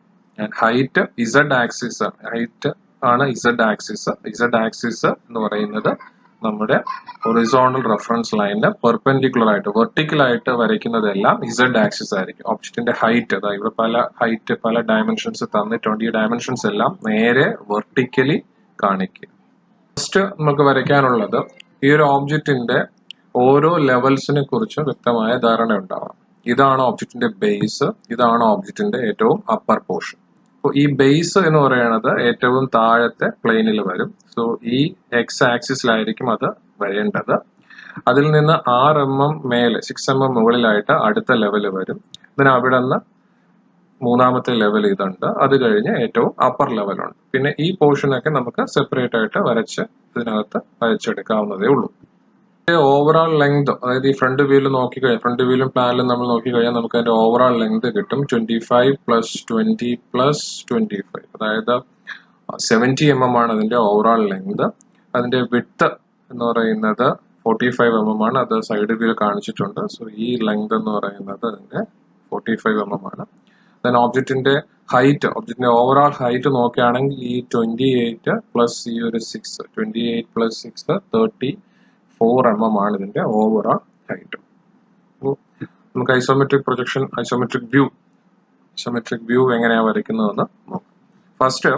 ഹൈറ്റ് Z ആക്സിസ് ആണ് Z ആക്സിസ് എന്ന് പറയുന്നത് നമ്മുടെ ഹൊറിസോണ്ടൽ റെഫറൻസ് ലൈനിന് പെർപെൻഡിക്കുലർ ആയിട്ട് വെർട്ടിക്കൽ ആയിട്ട് വരയ്ക്കുന്നതെല്ലാം Z ആക്സിസ് ആയിരിക്കും. ഒബ്ജക്റ്റിന്റെ ഹൈറ്റ്, അതായത് ഇവിടെ പല ഡയമെൻഷൻസ് തന്നിട്ടുണ്ട്. ഈ ഡയമെൻഷൻസ് എല്ലാം നേരെ വെർട്ടിക്കലി കാണിക്കുക. ഫസ്റ്റ് നമുക്ക് വരയ്ക്കാനുള്ളത് ഈ ഒരു ഓബ്ജക്റ്റിന്റെ ഓരോ ലെവൽസിനെ കുറിച്ച് വ്യക്തമായ ധാരണ ഉണ്ടാവാം. ഇതാണ് ഓബ്ജക്റ്റിന്റെ ബേസ്, ഇതാണ് ഓബ്ജക്റ്റിന്റെ ഏറ്റവും അപ്പർ പോർഷൻ. അപ്പോൾ ഈ ബേസ് എന്ന് പറയുന്നത് ഏറ്റവും താഴത്തെ പ്ലെയിനിൽ വരും. സോ ഈ എക്സ് ആക്സിസിലായിരിക്കും അത് വരേണ്ടത്. അതിൽ നിന്ന് 6 mm മേലെ 6 mm മുകളിലായിട്ട് അടുത്ത ലെവൽ വരും. ഇതിന് അവിടെ നിന്ന് മൂന്നാമത്തെ ലെവൽ ഇതുണ്ട്. അത് കഴിഞ്ഞ് ഏറ്റവും അപ്പർ ലെവലുണ്ട്. പിന്നെ ഈ പോർഷനൊക്കെ നമുക്ക് സെപ്പറേറ്റ് ആയിട്ട് ഇതിനകത്ത് വരച്ചെടുക്കാവുന്നതേ ഉള്ളൂ. ഓവറോൾ ലെങ്ത്, അതായത് ഈ ഫ്രണ്ട് വ്യൂലും പ്ലാനിലും നമ്മൾ നോക്കിക്കഴിഞ്ഞാൽ നമുക്ക് അതിന്റെ ഓവറോൾ ലെങ്ത് കിട്ടും 25 + 20 + 25, അതായത് 70 mm ആണ് അതിന്റെ ഓവറോൾ ലെങ്ത്. അതിന്റെ വിഡ്ത്ത് എന്ന് പറയുന്നത് 45 mm ആണ്. അത് സൈഡ് വ്യൂ കാണിച്ചിട്ടുണ്ട്. സോ ഈ ലെങ്ത് എന്ന് പറയുന്നത് അതിന്റെ 45 mm ആണ്. ദെൻ ഒബ്ജക്റ്റിന്റെ ഓവറോൾ ഹൈറ്റ് നോക്കുകയാണെങ്കിൽ ഈ 28 പ്ലസ് ഈ ഒരു 6, 28 + 6 34 mm ആണ് ഇതിന്റെ ഓവറോൾ ഹൈറ്റ്. നമുക്ക് ഐസോമെട്രിക് വ്യൂ എങ്ങനെയാ വരയ്ക്കുന്നതെന്ന് നോക്കാം. ഫസ്റ്റ്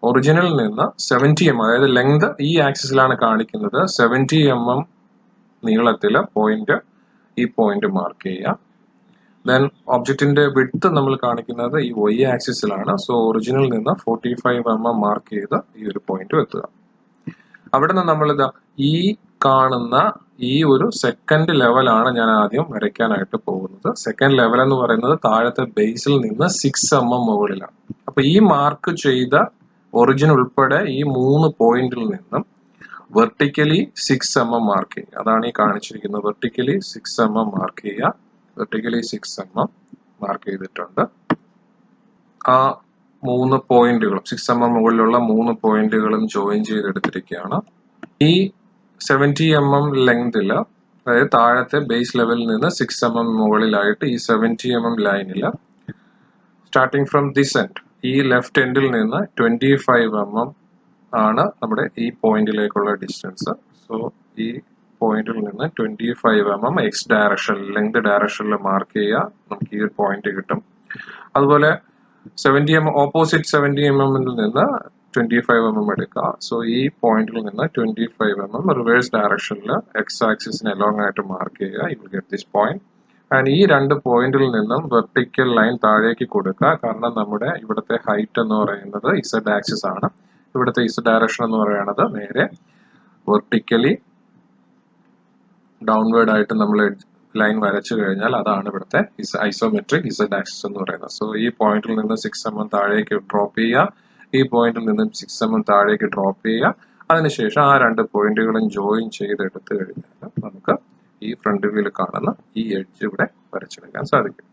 ഒറിജിനിൽ നിന്ന് 70 mm, അതായത് ലെങ്ത് ഈ ആക്സിസിലാണ് കാണിക്കുന്നത്. 70 mm നീളത്തില് ഈ പോയിന്റ് മാർക്ക് ചെയ്യുക. ദെൻ ഒബ്ജക്റ്റിന്റെ വിഡ്ത്ത് നമ്മൾ കാണിക്കുന്നത് ഈ Y ആക്സിസിലാണ്. സോ ഒറിജിനിൽ നിന്ന് 45 mm മാർക്ക് ചെയ്ത് ഈ ഒരു പോയിന്റ് വെക്കുക. അവിടെ നിന്ന് നമ്മൾ ഈ കാണുന്ന ഈ ഒരു സെക്കൻഡ് ലെവലാണ് ഞാൻ ആദ്യം വരയ്ക്കാനായിട്ട് പോകുന്നത്. സെക്കൻഡ് ലെവൽ എന്ന് പറയുന്നത് താഴത്തെ ബേസിൽ നിന്ന് 6 mm മുകളിലാണ്. അപ്പൊ ഈ മാർക്ക് ചെയ്ത ഒറിജിൻ ഉൾപ്പെടെ ഈ 3 പോയിന്റിൽ നിന്നും വെർട്ടിക്കലി 6 mm മാർക്ക് ചെയ്യുക. അതാണ് ഈ കാണിച്ചിരിക്കുന്നത്. വെർട്ടിക്കലി 6 mm മാർക്ക് ചെയ്യുക. വെർട്ടിക്കലി 6 mm മാർക്ക് ചെയ്തിട്ടുണ്ട്. ആ 3 പോയിന്റുകളും 6 mm മുകളിലുള്ള 3 പോയിന്റുകളും ജോയിൻ ചെയ്തെടുത്തിരിക്കുകയാണ്. ഈ 70 mm ലെങ്തില്, അതായത് താഴത്തെ ബേസ് ലെവലിൽ നിന്ന് 6 mm മുകളിലായിട്ട് ഈ 70 mm ലൈനില് സ്റ്റാർട്ടിങ് ഫ്രം ദിസ് എൻഡ് ഈ ലെഫ്റ്റ് എൻഡിൽ നിന്ന് 25 mm ആണ് നമ്മുടെ ഈ പോയിന്റിലേക്കുള്ള ഡിസ്റ്റൻസ്. സോ ഈ പോയിന്റിൽ നിന്ന് 25 mm എക്സ് ഡയറക്ഷൻ ലെങ്ത് ഡയറക്ഷനിൽ മാർക്ക് ചെയ്യുക, നമുക്ക് ഈ ഒരു പോയിന്റ് കിട്ടും. അതുപോലെ 70 mm ഓപ്പോസിറ്റ് 70 mm നിന്ന് 25 mm എടുക്കുക. സോ ഈ പോയിന്റിൽ നിന്ന് 25 mm റിവേഴ്സ് ഡയറക്ഷനിൽ എക്സ് ആക്സിസിന് അലോങ് ആയിട്ട് മാർക്ക് ചെയ്യുക. You will get this point. And ഈ രണ്ട് പോയിന്റിൽ നിന്നും വെർട്ടിക്കൽ ലൈൻ താഴേക്ക് കൊടുക്കുക. കാരണം നമ്മുടെ ഇവിടുത്തെ ഹൈറ്റ് എന്ന് പറയുന്നത് ഇസഡ് ആക്സിസ് ആണ്. ഇവിടുത്തെ ഇസഡ് ഡയറക്ഷൻ എന്ന് പറയുന്നത് നേരെ വെർട്ടിക്കലി ഡൗൺവേർഡ് ആയിട്ട് നമ്മൾ ലൈൻ വരച്ചു കഴിഞ്ഞാൽ അതാണ് ഇവിടുത്തെ ഐസോമെട്രിക് ഇസഡ് ആക്സിസ് എന്ന് പറയുന്നത്. സോ ഈ പോയിന്റിൽ നിന്ന് 6 mm താഴേക്ക് ഡ്രോപ്പ് ചെയ്യുക, ഈ പോയിന്റിൽ നിന്നും 6 mm താഴേക്ക് ഡ്രോപ്പ് ചെയ്യുക. അതിനുശേഷം ആ രണ്ട് പോയിന്റുകളും ജോയിൻ ചെയ്തെടുത്തു കഴിഞ്ഞാൽ നമുക്ക് ഈ ഫ്രണ്ട് വ്യൂവിൽ കാണുന്ന ഈ എഡ്ജ് ഇവിടെ വരച്ചെടുക്കാൻ സാധിക്കും.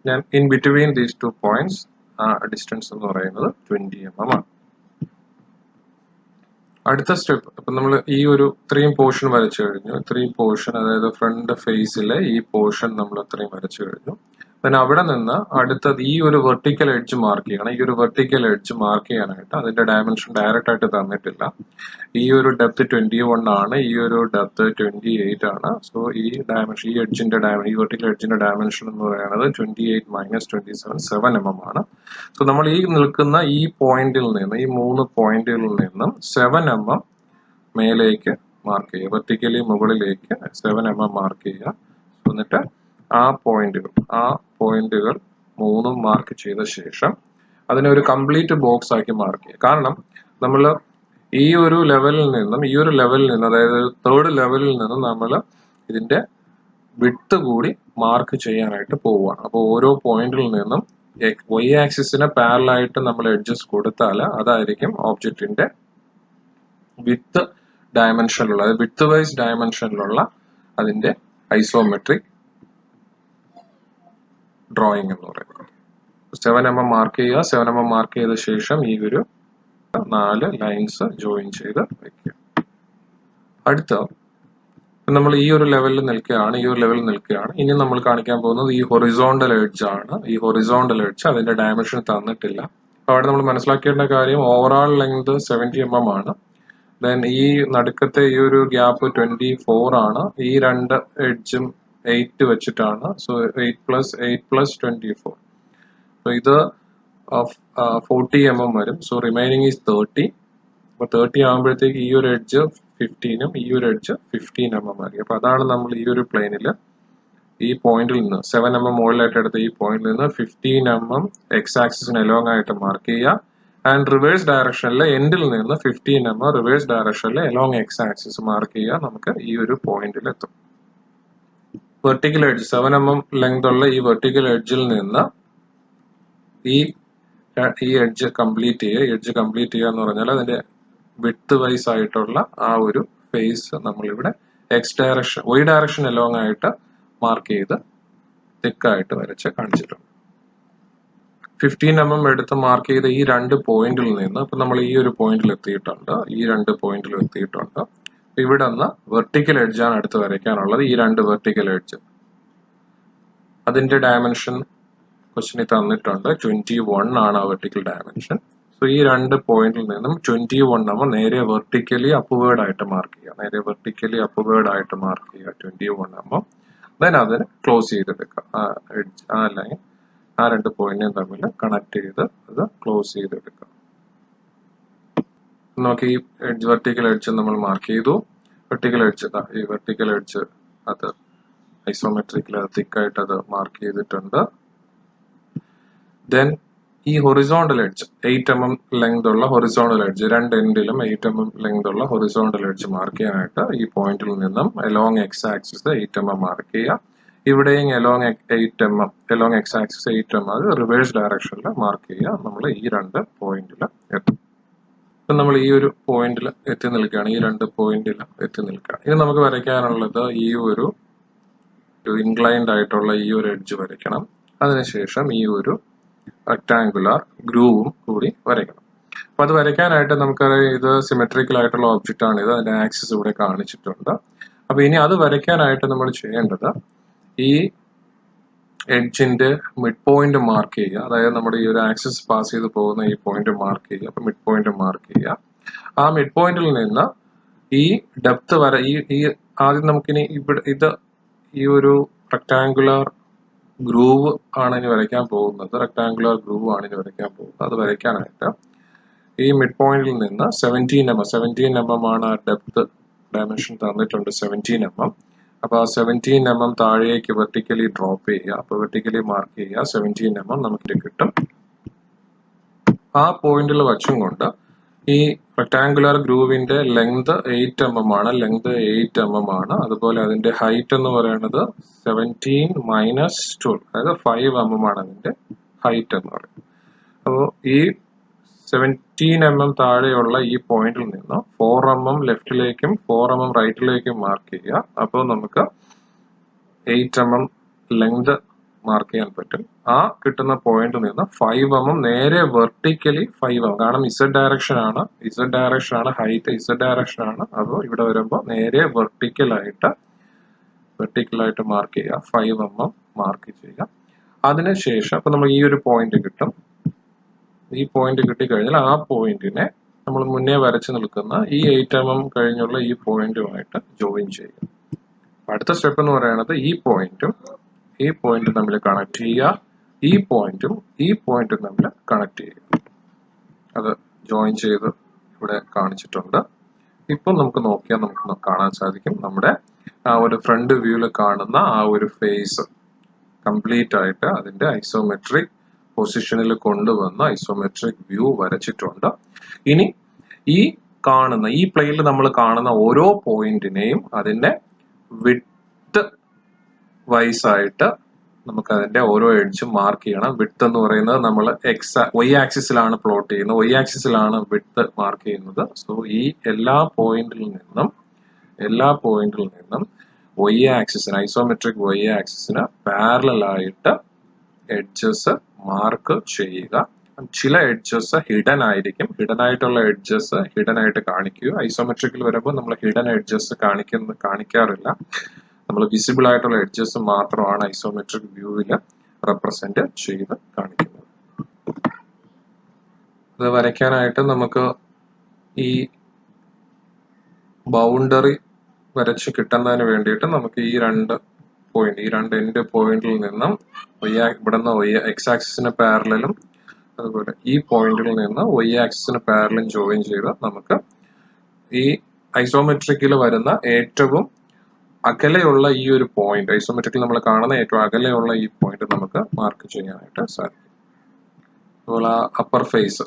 ഞാൻ in between these two points ആ ഡിസ്റ്റൻസ് എന്ന് പറയുന്നത് 20 mm ആണ്. അടുത്ത സ്റ്റെപ്പ്, അപ്പൊ നമ്മൾ ഈ ഒരു ഇത്രയും പോർഷൻ വരച്ചു കഴിഞ്ഞു. ഇത്രയും പോർഷൻ, അതായത് ഫ്രണ്ട് ഫേസിലെ ഈ പോർഷൻ നമ്മൾ ഇത്രയും വരച്ചു കഴിഞ്ഞു. then അവിടെ നിന്ന് അടുത്തത് ഈ ഒരു വെർട്ടിക്കൽ എഡ്ജ് മാർക്ക് ചെയ്യണം. ഈ ഒരു വെർട്ടിക്കൽ എഡ്ജ് മാർക്ക് ചെയ്യാനായിട്ട് അതിന്റെ ഡയമെൻഷൻ ഡയറക്റ്റ് ആയിട്ട് തന്നിട്ടില്ല. ഈ ഒരു ഡെപ്ത് 21 ആണ്, ഈ ഒരു ഡെപ്ത് 28 ആണ്. സോ ഈ ഡയമെൻഷൻ, ഈ എഡ്ജിന്റെ ഈ വെർട്ടിക്കൽ എഡ്ജിന്റെ ഡയമെൻഷൻ എന്ന് പറയുന്നത് 28 - 27 7 mm ആണ്. സോ നമ്മൾ ഈ നിൽക്കുന്ന ഈ പോയിന്റിൽ നിന്ന്, ഈ 3 പോയിന്റുകളിൽ നിന്നും 7 mm മേലേക്ക് മാർക്ക് ചെയ്യുക, വെർട്ടിക്കലി മുകളിലേക്ക് 7 mm മാർക്ക് ചെയ്യുക. എന്നിട്ട് ആ പോയിന്റുകൾ 3 മാർക്ക് ചെയ്ത ശേഷം അതിനെ ഒരു കംപ്ലീറ്റ് ബോക്സ് ആക്കി മാർക്ക് ചെയ്യുക. കാരണം നമ്മൾ ഈ ഒരു ലെവലിൽ നിന്നും അതായത് തേർഡ് ലെവലിൽ നിന്നും നമ്മൾ ഇതിന്റെ വിഡ്ത്ത് കൂടി മാർക്ക് ചെയ്യാനായിട്ട് പോവുകയാണ്. അപ്പോൾ ഓരോ പോയിന്റിൽ നിന്നും y ആക്സിസിന് പാരലൽ ആയിട്ട് നമ്മൾ എഡ്ജസ് കൊടുത്താൽ അതായിരിക്കും ഓബ്ജക്റ്റിന്റെ വിഡ്ത്ത് ഡയമെൻഷനിലുള്ള, അതായത് വിഡ്ത്ത് വൈസ് ഡയമെൻഷനിലുള്ള അതിന്റെ ഐസോമെട്രിക് ഡ്രോയിങ് എന്ന് പറയുന്നത്. 7 mm മാർക്ക് ചെയ്യുക. 7 mm മാർക്ക് ചെയ്ത ശേഷം ഈ ഒരു 4 ലൈൻസ് ജോയിൻ ചെയ്ത് വെക്കുക. അടുത്ത നമ്മൾ ഈ ഒരു ലെവലിൽ നിൽക്കുകയാണ്. ഇനി നമ്മൾ കാണിക്കാൻ പോകുന്നത് ഈ ഹൊറിസോണ്ടൽ എഡ്ജ് ആണ്. ഈ ഹൊറിസോണ്ടൽ എഡ്ജ് അതിന്റെ ഡയമെൻഷൻ തന്നിട്ടില്ല. അവിടെ നമ്മൾ മനസ്സിലാക്കേണ്ട കാര്യം ഓവറോൾ ലെങ്ത് 70 mm ആണ്. ദെൻ ഈ നടുക്കത്തെ ഈ ഒരു ഗ്യാപ്പ് 24 ആണ്. ഈ രണ്ട് എഡ്ജും 8 വെച്ചിട്ടാണ്. സോ 8 + 8 + 24. സോ ഇത് 40 mm വരും. So remaining is 30. അപ്പൊ 30 ആകുമ്പോഴത്തേക്ക് ഈ ഒരു എഡ്ജ് 15 ഈ ഒരു എഡ്ജ് 15 mm ആയിരിക്കും. അപ്പൊ അതാണ് നമ്മൾ ഈ ഒരു പ്ലെയിനിൽ ഈ പോയിന്റിൽ നിന്ന് 7 mm മുകളിലായിട്ട് എടുത്ത ഈ പോയിന്റിൽ നിന്ന് 15 mm എക്സ് ആക്സിസിന് അലോങ് ആയിട്ട് മാർക്ക് ചെയ്യുക. ആൻഡ് റിവേഴ്സ് ഡയറക്ഷനിൽ എൻഡിൽ നിന്ന് 15 mm റിവേഴ്സ് ഡയറക്ഷനിൽ അലോങ് എക്സ് ആക്സിസ് മാർക്ക് ചെയ്യുക. നമുക്ക് ഈ ഒരു പോയിന്റിൽ എത്തും. വെർട്ടിക്കൽ എഡ്ജ് 7 mm ലെങ്ത് ഉള്ള ഈ വെർട്ടിക്കൽ എഡ്ജിൽ നിന്ന് ഈ എഡ്ജ് കംപ്ലീറ്റ് ചെയ്യുക എന്ന് പറഞ്ഞാൽ അതിന്റെ വിഡ്ത്ത് വൈസ് ആയിട്ടുള്ള ആ ഒരു ഫേസ് നമ്മളിവിടെ X direction y direction along ആയിട്ട് മാർക്ക് ചെയ്ത് തിക്കായിട്ട് വരച്ച് കാണിച്ചിട്ടുണ്ട്. 15 mm എടുത്ത് മാർക്ക് ചെയ്ത ഈ രണ്ട് പോയിന്റിൽ നിന്ന് ഇപ്പൊ നമ്മൾ ഈ ഒരു പോയിന്റിൽ എത്തിയിട്ടുണ്ട്. ഇവിടെ നിന്ന് വെർട്ടിക്കൽ എഡ്ജ് ആണ് അടുത്ത് വരയ്ക്കാനുള്ളത്. ഈ രണ്ട് വെർട്ടിക്കൽ എഡ്ജ് അതിന്റെ ഡയമെൻഷൻ ക്വസ്റ്റ്യനിൽ തന്നിട്ടുണ്ട്. 21 ആണ് ആ വെർട്ടിക്കൽ ഡയമെൻഷൻ. സോ ഈ രണ്ട് പോയിന്റിൽ നിന്നും 21 mm നേരെ വെർട്ടിക്കലി അപ്വേർഡ് ആയിട്ട് മാർക്ക് ചെയ്യുക. 21 mm. ദെൻ അതിന് ക്ലോസ് ചെയ്തെടുക്കുക. ആ ലൈൻ ആ രണ്ട് പോയിന്റിനെയും തമ്മിൽ കണക്ട് ചെയ്ത് അത് ക്ലോസ് ചെയ്തെടുക്കുക. നോക്കി ഈ വെർട്ടിക്കൽ എഡ്ജ് നമ്മൾ മാർക്ക് ചെയ്തു. ഈ വെർട്ടിക്കൽ എഡ്ജ് അത് ഐസോമെട്രിക്കിൽ തിക്കായിട്ട് അത് മാർക്ക് ചെയ്തിട്ടുണ്ട്. ദെൻ ഈ ഹൊറിസോണ്ടൽ എഡ്ജ് 8 mm ലെങ്ത് ഉള്ള ഹൊറിസോണ്ടൽ എഡ്ജ്, രണ്ട് എൻഡിലും 8 mm ലെങ്ത് ഉള്ള ഹൊറിസോണ്ടൽ എഡ്ജ് മാർക്ക് ചെയ്യാനായിട്ട് ഈ പോയിന്റിൽ നിന്നും along X axis 8 mm mark ചെയ്യുക. ഇവിടെയും അലോങ് എക്സ് ആക്സിസ് 8 mm അത് റിവേഴ്സ് ഡയറക്ഷനിൽ മാർക്ക് ചെയ്യുക. നമ്മൾ ഈ രണ്ട് പോയിന്റിൽ എത്തും. ഇപ്പം നമ്മൾ ഈ ഒരു പോയിന്റിൽ എത്തി നിൽക്കുകയാണ്. ഇനി നമുക്ക് വരയ്ക്കാനുള്ളത് ഈ ഒരു ഇൻക്ലൈൻഡ് ആയിട്ടുള്ള ഈ ഒരു എഡ്ജ് വരയ്ക്കണം. അതിനുശേഷം ഈ ഒരു റെക്ടാങ്കുലർ ഗ്രൂവും കൂടി വരയ്ക്കണം. അപ്പൊ അത് വരയ്ക്കാനായിട്ട് നമുക്കറിയാം ഇത് സിമെട്രിക്കൽ ആയിട്ടുള്ള ഒബ്ജക്റ്റ് ആണ്. ഇത് അതിന്റെ ആക്സിസ് ഇവിടെ കാണിച്ചിട്ടുണ്ട്. അപ്പൊ ഇനി അത് വരയ്ക്കാനായിട്ട് നമ്മൾ ചെയ്യേണ്ടത് ഈ എഡ്ജിന്റെ മിഡ് പോയിന്റ് മാർക്ക് ചെയ്യുക. അതായത് നമ്മുടെ ഈ ഒരു ആക്സിസ് പാസ് ചെയ്ത് പോകുന്ന ഈ പോയിന്റ് മാർക്ക് ചെയ്യുക. അപ്പൊ മിഡ് പോയിന്റ് മാർക്ക് ചെയ്യുക. ആ മിഡ് പോയിന്റിൽ നിന്ന് ഈ ഡെപ്ത് വരെ ഈ ആദ്യം നമുക്കിനി ഇവിടെ ഈ ഒരു റെക്ടാങ്കുലർ ഗ്രൂവ് ആണ് ഇനി വരയ്ക്കാൻ പോകുന്നത്. റെക്ടാങ്കുലർ ഗ്രൂവ് ആണ് ഇനി വരയ്ക്കാൻ പോകുന്നത്. അത് വരയ്ക്കാനായിട്ട് ഈ മിഡ് പോയിന്റിൽ നിന്ന് 17 mm ആണ് ആ ഡെപ്ത് ഡയമെൻഷൻ തന്നിട്ടുണ്ട്, 17 mm. അപ്പൊ ആ 17 mm താഴേക്ക് വെർട്ടിക്കലി ഡ്രോപ്പ് ചെയ്യുക. അപ്പൊ വെർട്ടിക്കലി മാർക്ക് ചെയ്യുക. 17 mm നമുക്ക് കിട്ടും. ആ പോയിന്റിൽ വച്ചും കൊണ്ട് ഈ റെക്ടാങ്കുലർ ഗ്രൂവിന്റെ ലെങ്ത് 8 mm ആണ്. ലെങ്ത് 8 mm ആണ്. അതുപോലെ അതിന്റെ ഹൈറ്റ് എന്ന് പറയുന്നത് 17 മൈനസ് 12, അതായത് 5 mm ആണ് അതിന്റെ ഹൈറ്റ് എന്ന് പറയുന്നത്. അപ്പോൾ ഈ 17 mm താഴെയുള്ള ഈ പോയിന്റിൽ നിന്ന് 4 mm ലെഫ്റ്റിലേക്കും 4 mm റൈറ്റിലേക്കും മാർക്ക് ചെയ്യുക. അപ്പോൾ നമുക്ക് 8 mm ലെങ്ത് മാർക്ക് ചെയ്യാൻ പറ്റും. ആ കിട്ടുന്ന പോയിന്റിൽ നിന്ന് 5 mm നേരെ വെർട്ടിക്കലി 5 mm, കാരണം ഇസഡ് ഡയറക്ഷൻ ആണ് ഹൈറ്റ്, ഇസഡ് ഡയറക്ഷൻ ആണ്. അപ്പോൾ ഇവിടെ വരുമ്പോൾ നേരെ വെർട്ടിക്കലായിട്ട് മാർക്ക് ചെയ്യുക. 5 mm മാർക്ക് ചെയ്യുക. അതിനുശേഷം അപ്പൊ നമ്മൾ ഈ ഒരു പോയിന്റ് കിട്ടും. ഈ പോയിന്റ് കിട്ടിക്കഴിഞ്ഞാൽ ആ പോയിന്റിനെ നമ്മൾ മുന്നേ വരച്ചു നിൽക്കുന്ന ഈ 8 mm കഴിഞ്ഞുള്ള ഈ പോയിന്റുമായിട്ട് ജോയിൻ ചെയ്യുക. അടുത്ത സ്റ്റെപ്പ് എന്ന് പറയുന്നത് ഈ പോയിന്റും തമ്മിൽ കണക്ട് ചെയ്യുക. ഈ പോയിന്റും തമ്മിൽ കണക്ട് ചെയ്യുക. അത് ജോയിൻ ചെയ്ത് ഇവിടെ കാണിച്ചിട്ടുണ്ട്. ഇപ്പം നമുക്ക് നോക്കിയാൽ നമുക്ക് കാണാൻ സാധിക്കും നമ്മുടെ ആ ഒരു ഫ്രണ്ട് വ്യൂവിൽ കാണുന്ന ആ ഒരു ഫേസ് കംപ്ലീറ്റ് ആയിട്ട് അതിന്റെ ഐസോമെട്രിക് പൊസിഷനിൽ കൊണ്ടുവന്ന് ഐസോമെട്രിക് വ്യൂ വരച്ചിട്ടുണ്ട്. ഇനി ഈ പ്ലെയിനിൽ നമ്മൾ കാണുന്ന ഓരോ പോയിന്റിനെയും അതിന്റെ വിഡ്ത്ത് വൈസ് ആയിട്ട് നമുക്ക് അതിന്റെ ഓരോ എഡ്ജും മാർക്ക് ചെയ്യണം. വിഡ്ത്ത് എന്ന് പറയുന്നത് നമ്മൾ y ആക്സിസിലാണ് പ്ലോട്ട് ചെയ്യുന്നത്, y ആക്സിസിലാണ് വിഡ്ത്ത് മാർക്ക് ചെയ്യുന്നത്. സോ ഈ എല്ലാ പോയിന്റിൽ നിന്നും y ആക്സിസിന് ഐസോമെട്രിക് y ആക്സിസിന് പാരലൽ ആയിട്ട് എഡ്ജസ് മാർക്ക് ചെയ്യുക. ചില എഡ്ജസ് ഹിഡൻ ആയിരിക്കും. ഹിഡൻ ആയിട്ടുള്ള എഡ്ജസ് ഹിഡൻ ആയിട്ട് കാണിക്കുക. ഐസോമെട്രിക്കിൽ വരുമ്പോൾ നമ്മൾ ഹിഡൻ എഡ്ജസ് കാണിക്കാറില്ല. നമ്മൾ വിസിബിൾ ആയിട്ടുള്ള എഡ്ജസ് മാത്രമാണ് ഐസോമെട്രിക് വ്യൂവിൽ റെപ്രസെന്റ് ചെയ്ത് കാണിക്കുന്നത്. ഇത് വരയ്ക്കാനായിട്ട് നമുക്ക് ഈ ബൗണ്ടറി വരച്ച് കിട്ടുന്നതിന് വേണ്ടിയിട്ട് നമുക്ക് ഈ രണ്ട് എൻഡ് പോയിന്റിൽ നിന്നും ഇവിടുന്ന് എക്സ് ആക്സിസിന് പാരലലും അതുപോലെ ഈ പോയിന്റിൽ നിന്ന് y ആക്സിസിന് പാരലലും ജോയിൻ ചെയ്ത് നമുക്ക് ഈ ഐസോമെട്രിക്കിൽ വരുന്ന ഏറ്റവും അകലെയുള്ള ഈ ഒരു പോയിന്റ്, ഐസോമെട്രിക്കിൽ നമ്മൾ കാണുന്ന ഏറ്റവും അകലെയുള്ള ഈ പോയിന്റ് നമുക്ക് മാർക്ക് ചെയ്യാനായിട്ട് സാധിക്കും. അതുപോലെ അപ്പർ ഫേസ്,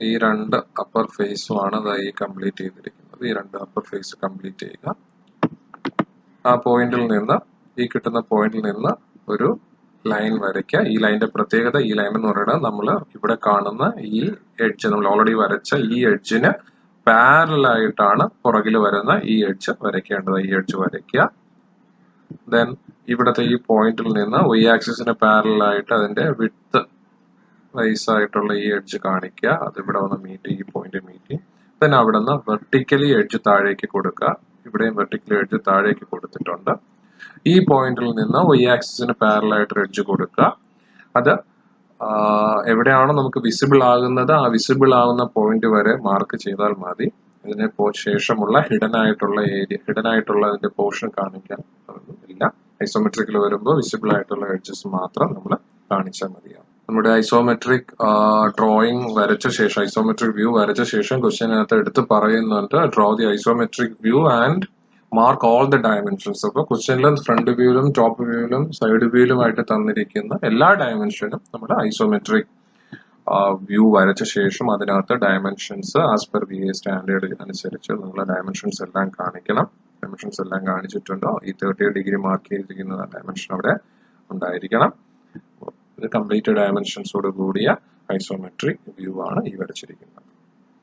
ഈ രണ്ട് അപ്പർ ഫേസുമാണ് അതായി കംപ്ലീറ്റ് ചെയ്തിരിക്കുന്നത്. ഈ രണ്ട് അപ്പർ ഫേസ് കംപ്ലീറ്റ് ചെയ്യുക. ആ പോയിന്റിൽ നിന്ന് ഈ കിട്ടുന്ന പോയിന്റിൽ നിന്ന് ഒരു ലൈൻ വരയ്ക്കുക. ഈ ലൈനിന്റെ പ്രത്യേകത, ഈ ലൈൻ എന്ന് പറയുന്നത് നമ്മൾ ഇവിടെ കാണുന്ന ഈ എഡ്ജ്, നമ്മൾ ഓൾറെഡി വരച്ച ഈ എഡ്ജിന് പാരലൽ ആയിട്ടാണ് പുറകിൽ വരുന്ന ഈ എഡ്ജ് വരയ്ക്കേണ്ടത്. ഈ എഡ്ജ് വരയ്ക്കുക. ദെൻ ഇവിടത്തെ ഈ പോയിന്റിൽ നിന്ന് y ആക്സിസിന് പാരലൽ ആയിട്ട് അതിന്റെ വിഡ്ത്ത് വൈസ് ആയിട്ടുള്ള ഈ എഡ്ജ് കാണിക്കുക. അത് ഇവിടെ വന്ന് ഈ പോയിന്റ് മീറ്റ് ചെയ്യും. ദെൻ അവിടെ നിന്ന് വെർട്ടിക്കലി എഡ്ജ് താഴേക്ക് കൊടുക്കുക. ഇവിടെയും വെർട്ടിക്കലി എഡ്ജ് താഴേക്ക് കൊടുത്തിട്ടുണ്ട്. ഈ പോയിന്റിൽ നിന്ന് y ആക്സിസിന് പാരലൽ ആയിട്ട് എഡ്ജ് കൊടുക്കുക. അത് എവിടെയാണോ നമുക്ക് വിസിബിൾ ആകുന്നത് ആ വിസിബിൾ ആകുന്ന പോയിന്റ് വരെ മാർക്ക് ചെയ്താൽ മതി. ഇതിന് ശേഷമുള്ള ഹിഡൻ ആയിട്ടുള്ള അതിന്റെ പോർഷൻ കാണിക്കാൻ ഇല്ല. ഐസോമെട്രിക്കിൽ വരുമ്പോൾ വിസിബിൾ ആയിട്ടുള്ള എഡ്ജസ് മാത്രം നമ്മൾ കാണിച്ചാൽ മതിയാവും. നമ്മുടെ ഐസോമെട്രിക് ഡ്രോയിങ് വരച്ച ശേഷം, ഐസോമെട്രിക് വ്യൂ വരച്ച ശേഷം ക്വസ്റ്റ്യനകത്ത് എടുത്ത് പറയുന്നുണ്ട് draw the isometric view and mark all the dimensions. അപ്പൊ ക്വസ്റ്റ്യനിലും ഫ്രണ്ട് വ്യൂവിലും ടോപ്പ് വ്യൂവിലും സൈഡ് വ്യൂവിലുമായിട്ട് തന്നിരിക്കുന്ന എല്ലാ ഡയമെൻഷനും നമ്മുടെ ഐസോമെട്രിക് വ്യൂ വരച്ച ശേഷം അതിനകത്ത് dimensions as per VA standard അനുസരിച്ച് നിങ്ങൾ ഡയമെൻഷൻസ് എല്ലാം കാണിക്കണം. ഡയമെൻഷൻസ് എല്ലാം കാണിച്ചിട്ടുണ്ടോ? ഈ 30 ഡിഗ്രി മാർക്ക് ചെയ്തിരിക്കുന്ന ഡയമെൻഷൻ അവിടെ ഉണ്ടായിരിക്കണം. ഇത് കംപ്ലീറ്റ് ഡയമെൻഷൻസോട് കൂടിയ ഐസോമെട്രിക് വ്യൂ ആണ് ഈ വരച്ചിരിക്കുന്നത്.